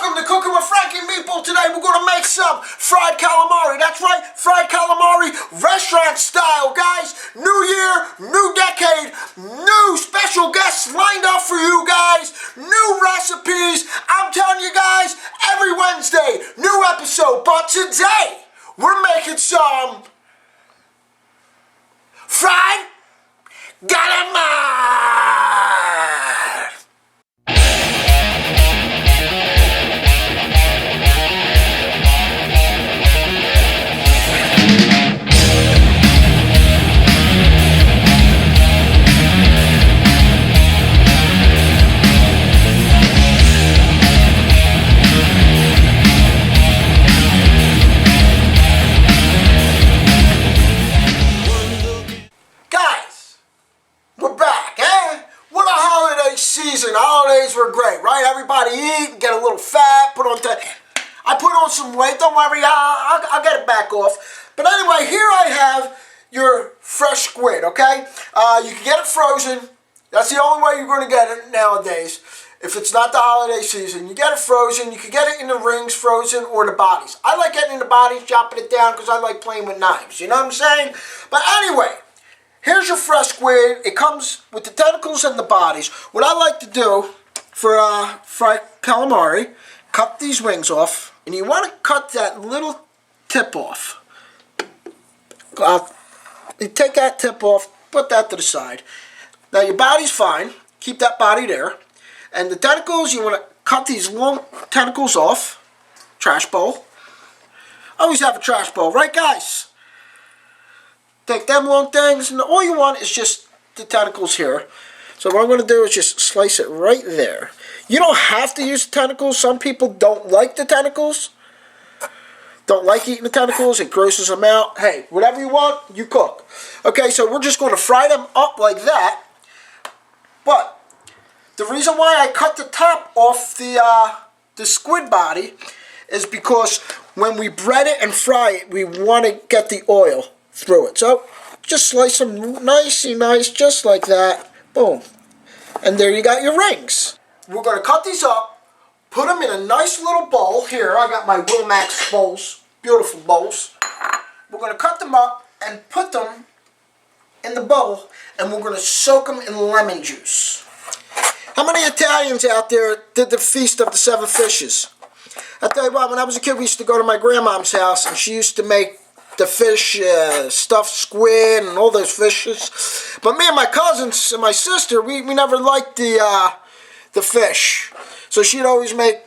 welcome to Cooking with Frankie Meatball. Today we're going to make some fried calamari. That's right, fried calamari, restaurant style, guys. New year, new decade, new special guests lined up for you guys, new recipes. I'm telling you guys, every Wednesday, new episode. But today, we're making some fried calamari. Season, holidays were great, right? Everybody eat, get a little fat, I put on some weight, don't worry, I'll get it back off. But anyway, here I have your fresh squid, okay? You can get it frozen. That's the only way you're going to get it nowadays. If it's not the holiday season, you get it frozen. You can get it in the rings frozen or the bodies. I like getting in the bodies, chopping it down because I like playing with knives, you know what I'm saying? But anyway, here's your fresh squid. It comes with the tentacles and the bodies. What I like to do for fried calamari, cut these wings off, and you want to cut that little tip off. You take that tip off, put that to the side. Now your body's fine. Keep that body there. And the tentacles, you want to cut these long tentacles off. Trash bowl. Always have a trash bowl, right guys? Take them long things, and all you want is just the tentacles here. So what I'm going to do is just slice it right there. You don't have to use the tentacles. Some people don't like the tentacles. Don't like eating the tentacles. It grosses them out. Hey, whatever you want, you cook. Okay, so we're just going to fry them up like that. But the reason why I cut the top off the squid body is because when we bread it and fry it, we want to get the oil through it. So just slice them nicey nice, just like that. Boom. And there you got your rings. We're going to cut these up, put them in a nice little bowl. Here, I got my Wilmax bowls, beautiful bowls. We're going to cut them up and put them in the bowl, and we're going to soak them in lemon juice. How many Italians out there did the Feast of the Seven Fishes? I tell you what, when I was a kid, we used to go to my grandmom's house, and she used to make the fish, stuffed squid, and all those fishes. But me and my cousins and my sister, we never liked the fish. So she'd always make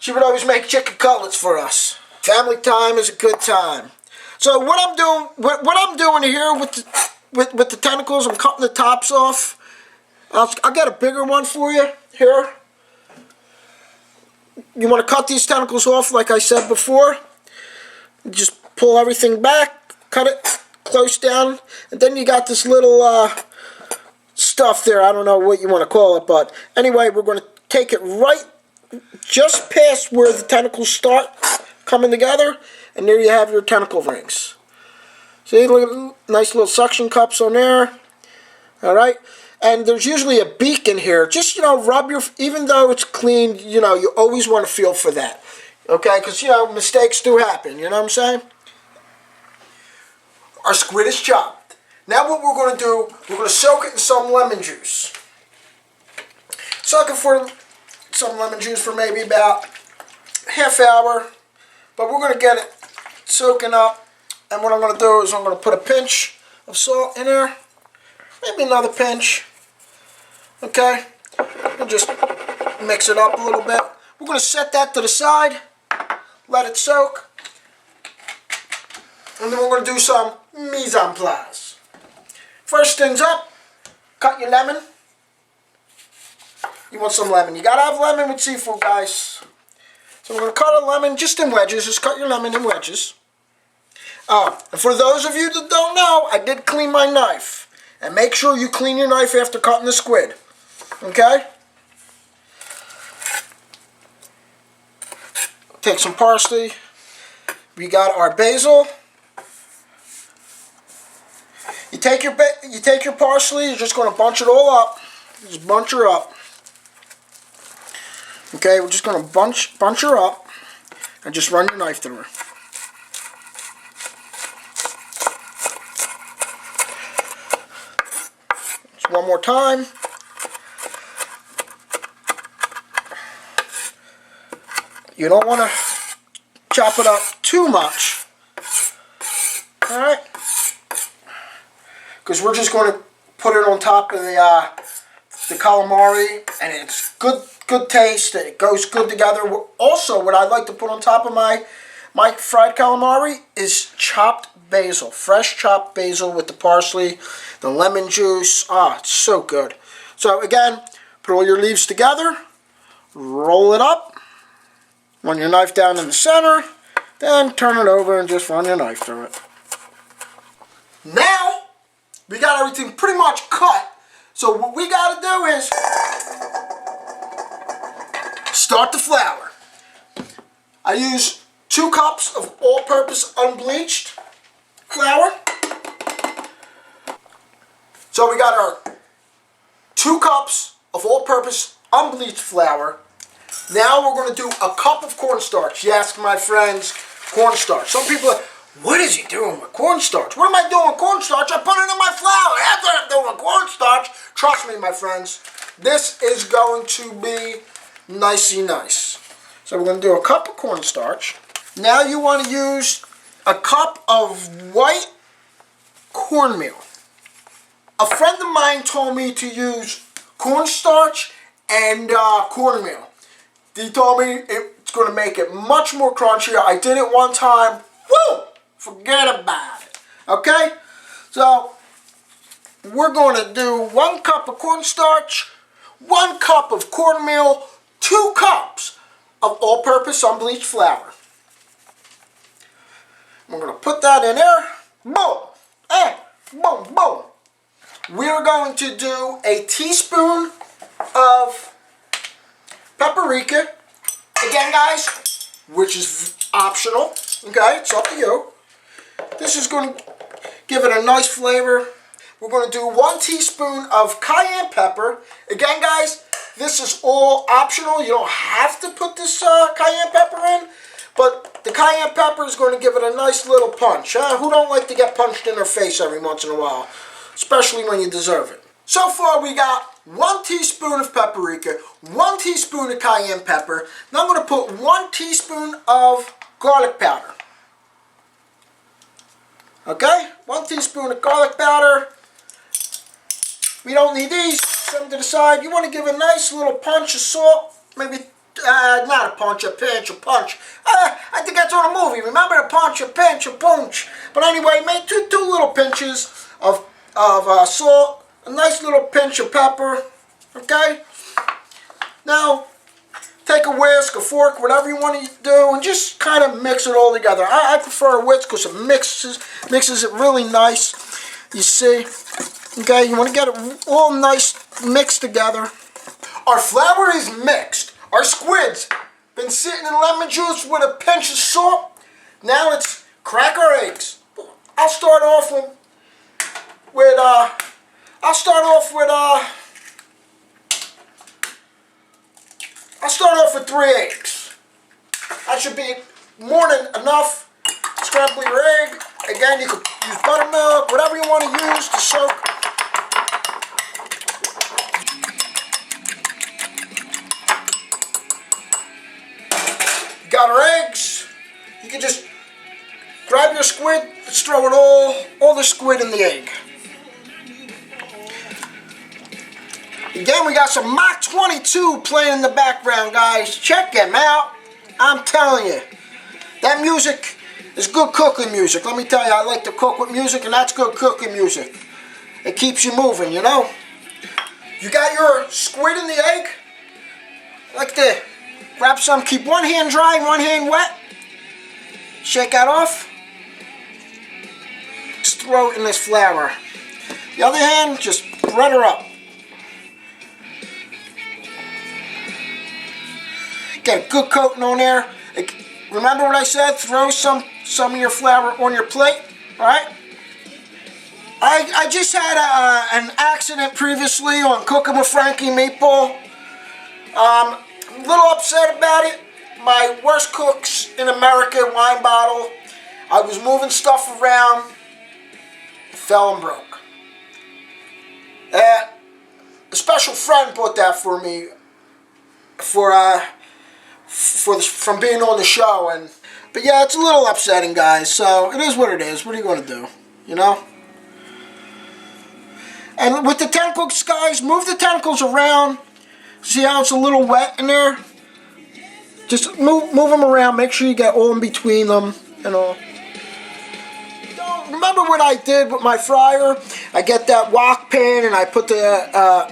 chicken cutlets for us. Family time is a good time. So what I'm doing here with the tentacles, I'm cutting the tops off. I'll get a bigger one for you here. You want to cut these tentacles off like I said before. Just pull everything back, cut it close down, and then you got this little stuff there. I don't know what you want to call it, but anyway, we're going to take it right just past where the tentacles start coming together, and there you have your tentacle rings. See, look at nice little suction cups on there. All right, and there's usually a beak in here. Just, rub your, even though it's clean, you always want to feel for that. Okay, because, mistakes do happen, you know what I'm saying? Our squid is chopped. Now what we're going to do, we're going to soak it in some lemon juice. Soak it for some lemon juice for maybe about half hour. But we're going to get it soaking up. And what I'm going to do is I'm going to put a pinch of salt in there. Maybe another pinch. Okay? And just mix it up a little bit. We're going to set that to the side. Let it soak. And then we're going to do some mise en place. First things up, cut your lemon. You want some lemon. You got to have lemon with seafood, guys. So we're going to cut a lemon just in wedges. Just cut your lemon in wedges. And for those of you that don't know, I did clean my knife. And make sure you clean your knife after cutting the squid. Okay? Take some parsley. We got our basil. You take your parsley. You're just going to bunch it all up. Just bunch her up. Okay, we're just going to bunch her up and just run your knife through her. Just one more time. You don't want to chop it up too much. Alright? Because we're just going to put it on top of the calamari, and it's good taste. It goes good together. Also, what I like to put on top of my fried calamari is chopped basil, fresh chopped basil with the parsley, the lemon juice. Ah, it's so good. So again, put all your leaves together, roll it up, run your knife down in the center, then turn it over and just run your knife through it. Now we got everything pretty much cut. So what we got to do is start the flour. I use 2 cups of all-purpose unbleached flour. So we got our 2 cups of all-purpose unbleached flour. Now we're going to do a cup of cornstarch. Yes, my friends, cornstarch. Some people are, what is he doing with cornstarch? What am I doing with cornstarch? I put it in my flour. That's what I'm doing with cornstarch. Trust me, my friends, this is going to be nicey nice. So we're going to do a cup of cornstarch. Now you want to use a cup of white cornmeal. A friend of mine told me to use cornstarch and cornmeal. He told me it's going to make it much more crunchier. I did it one time. Woo! Forget about it. Okay? So, we're going to do 1 cup of cornstarch, 1 cup of cornmeal, 2 cups of all-purpose unbleached flour. We're going to put that in there. Boom! And boom, boom. We're going to do a teaspoon of paprika. Again, guys, which is optional. Okay, it's up to you. This is going to give it a nice flavor. We're going to do 1 teaspoon of cayenne pepper. Again, guys, this is all optional. You don't have to put this cayenne pepper in, but the cayenne pepper is going to give it a nice little punch. Who don't like to get punched in their face every once in a while, especially when you deserve it? So far, we got 1 teaspoon of paprika, 1 teaspoon of cayenne pepper. Now I'm going to put 1 teaspoon of garlic powder. Okay, 1 teaspoon of garlic powder. We don't need these. Set them to the side. You want to give a nice little punch of salt. Maybe, not a punch, a pinch, a punch. I think that's on a movie. Remember, a punch, a pinch, a punch. But anyway, make two little pinches of salt. A nice little pinch of pepper. Okay? Now, take a whisk, a fork, whatever you want to do, and just kind of mix it all together. I prefer a whisk because it mixes it really nice. You see? Okay, you want to get it all nice mixed together. Our flour is mixed. Our squid's been sitting in lemon juice with a pinch of salt. Now let's crack our eggs. I'll start off with 3 eggs. That should be more than enough. Scramble your egg. Again, you could use buttermilk, whatever you want to use to soak. Got our eggs. You can just grab your squid. Let's throw it all the squid in the egg. Again, we got some Mach 22 playing in the background, guys. Check them out. I'm telling you, that music is good cooking music. Let me tell you, I like to cook with music, and that's good cooking music. It keeps you moving, you know. You got your squid in the egg. I like to grab some, keep one hand dry, one hand wet. Shake that off. Just throw it in this flour. The other hand, just spread her up. Get a good coating on there. Remember what I said? Throw some of your flour on your plate. Alright? I just had an accident previously on Cooking with Frankie Meatball. a little upset about it. My worst cooks in America wine bottle. I was moving stuff around, fell and broke. A special friend bought that for me from being on the show, but yeah, it's a little upsetting, guys. So it is what it is. What are you going to do? You know. And with the tentacles, guys, move the tentacles around. See how it's a little wet in there? Just move them around. Make sure you get all in between them and all. Remember what I did with my fryer? I get that wok pan and I put a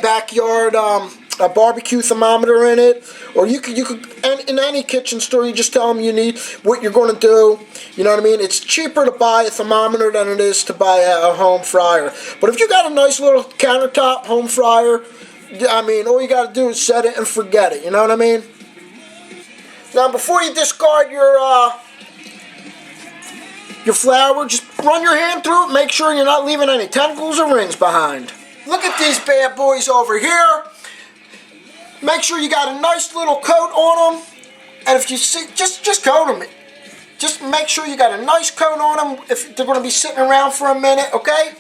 backyard a barbecue thermometer in it. Or you could in any kitchen store, you just tell them you need what you're going to do. You know what I mean? It's cheaper to buy a thermometer than it is to buy a home fryer. But if you got a nice little countertop home fryer, I mean, all you got to do is set it and forget it. You know what I mean? Now, before you discard your flour, just run your hand through it. Make sure you're not leaving any tentacles or rings behind. Look at these bad boys over here. Make sure you got a nice little coat on them. And if you see, just coat them. Just make sure you got a nice coat on them if they're going to be sitting around for a minute, okay?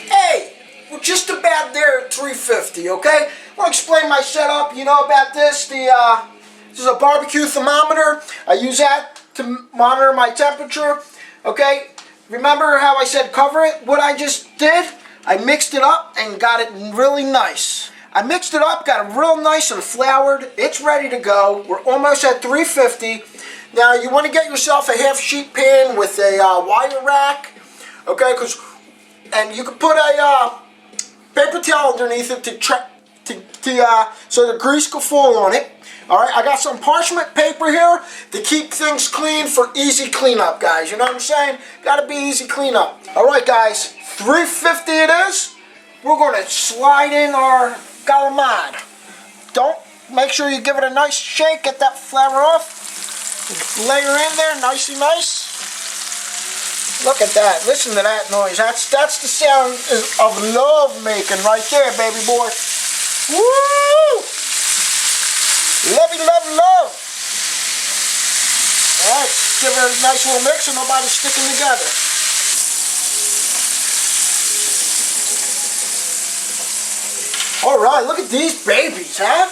Hey, we're just about there at 350, okay? I want to explain my setup. You know about this. This is a barbecue thermometer. I use that to monitor my temperature, okay? Remember how I said cover it? What I just did, I mixed it up and got it really nice. I mixed it up, got it real nice and floured. It's ready to go. We're almost at 350. Now you want to get yourself a half sheet pan with a wire rack, okay? And you can put a paper towel underneath it so the grease can fall on it. All right, I got some parchment paper here to keep things clean for easy cleanup, guys. You know what I'm saying? Got to be easy cleanup. All right, guys, 350 it is. We're going to slide in our calamari. Make sure you give it a nice shake, get that flavor off. Layer in there, nicey nice. Look at that. Listen to that noise. That's the sound of love making right there, baby boy. Woo! Lovey, love, love. All right, give it a nice little mix so nobody's sticking together. All right, look at these babies, huh?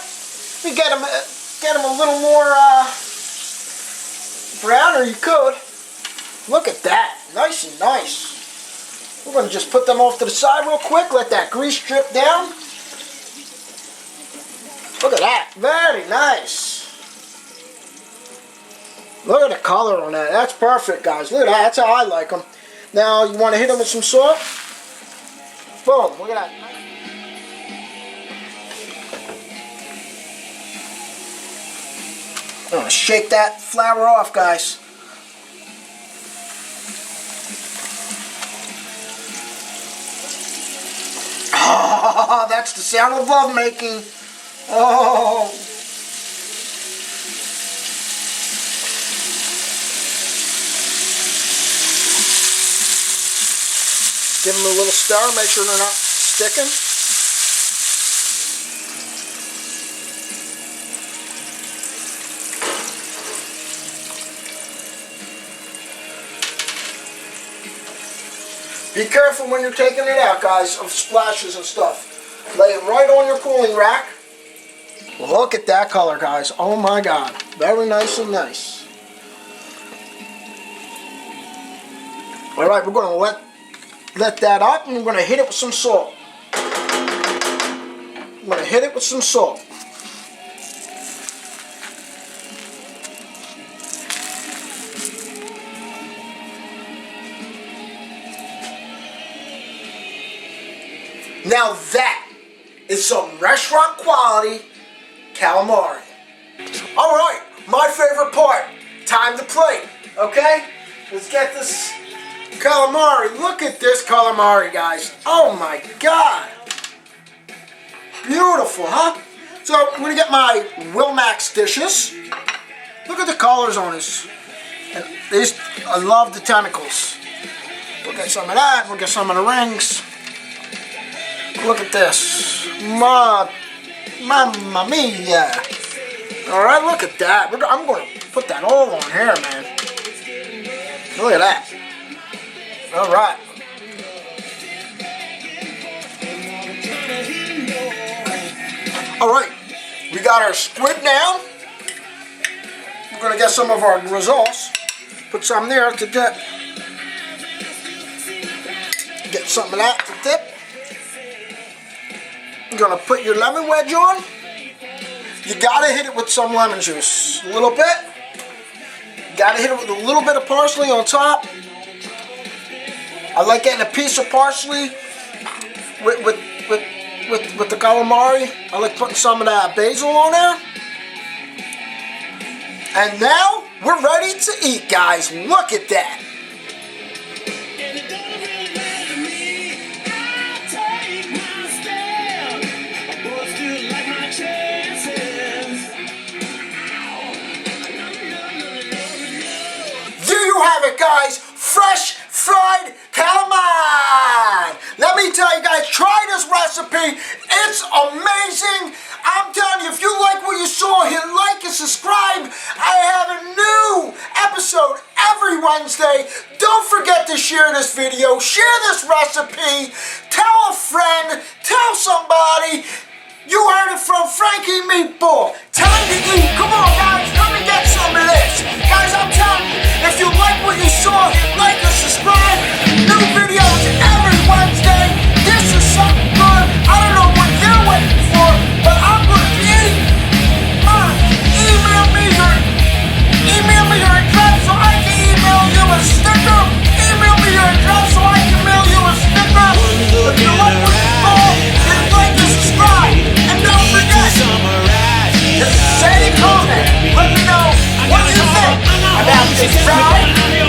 We get them a little more browner. You could. Look at that, nice and nice. We're going to just put them off to the side real quick. Let that grease drip down. Look at that, very nice. Look at the color on that. That's perfect, guys. Look at that. That's how I like them. Now you want to hit them with some salt. Boom. Look at that. I'm going to shake that flour off, guys. Oh, that's the sound of love making. Oh. Give them a little stir, make sure they're not sticking. Be careful when you're taking it out, guys, of splashes and stuff. Lay it right on your cooling rack. Look at that color, guys. Oh my God. Very nice and nice. All right, we're going to let that up, and we're going to hit it with some salt. I'm going to hit it with some salt. Now that is some restaurant quality calamari. All right, my favorite part. Time to plate, okay? Let's get this calamari. Look at this calamari, guys. Oh my God. Beautiful, huh? So I'm gonna get my Wilmax dishes. Look at the colors on this. And these, I love the tentacles. We'll get some of that. We'll get some of the rings. Look at this. Mamma mia. All right, look at that. I'm going to put that all on here, man. Look at that. All right. All right. We got our squid now. We're going to get some of our results. Put some there to dip. Get some of that to dip. You're going to put your lemon wedge on. You got to hit it with some lemon juice. A little bit. You got to hit it with a little bit of parsley on top. I like getting a piece of parsley with the calamari. I like putting some of that basil on there. And now we're ready to eat, guys. Look at that. There you have it, guys. Fresh fried calamari. Let me tell you guys, try this recipe. It's amazing. I'm telling you, if you like what you saw, hit like and subscribe. I have a new episode every Wednesday. Don't forget to share this video. Share this recipe. Tell a friend. Tell somebody. You heard it from Frankie Meatball. Time to eat. Come on, guys. Come and get some of this. Guys, I'm telling you, if you like what you saw, hit like and subscribe. New videos every Wednesday. This is something good. I don't know what you're waiting for, but I'm going to eat. Email me your address so I can email you a sticker. Email me your address so I can mail you a sticker. If you like what you saw, hit like and subscribe. And don't forget, just say comment. Let me know what you think about this fried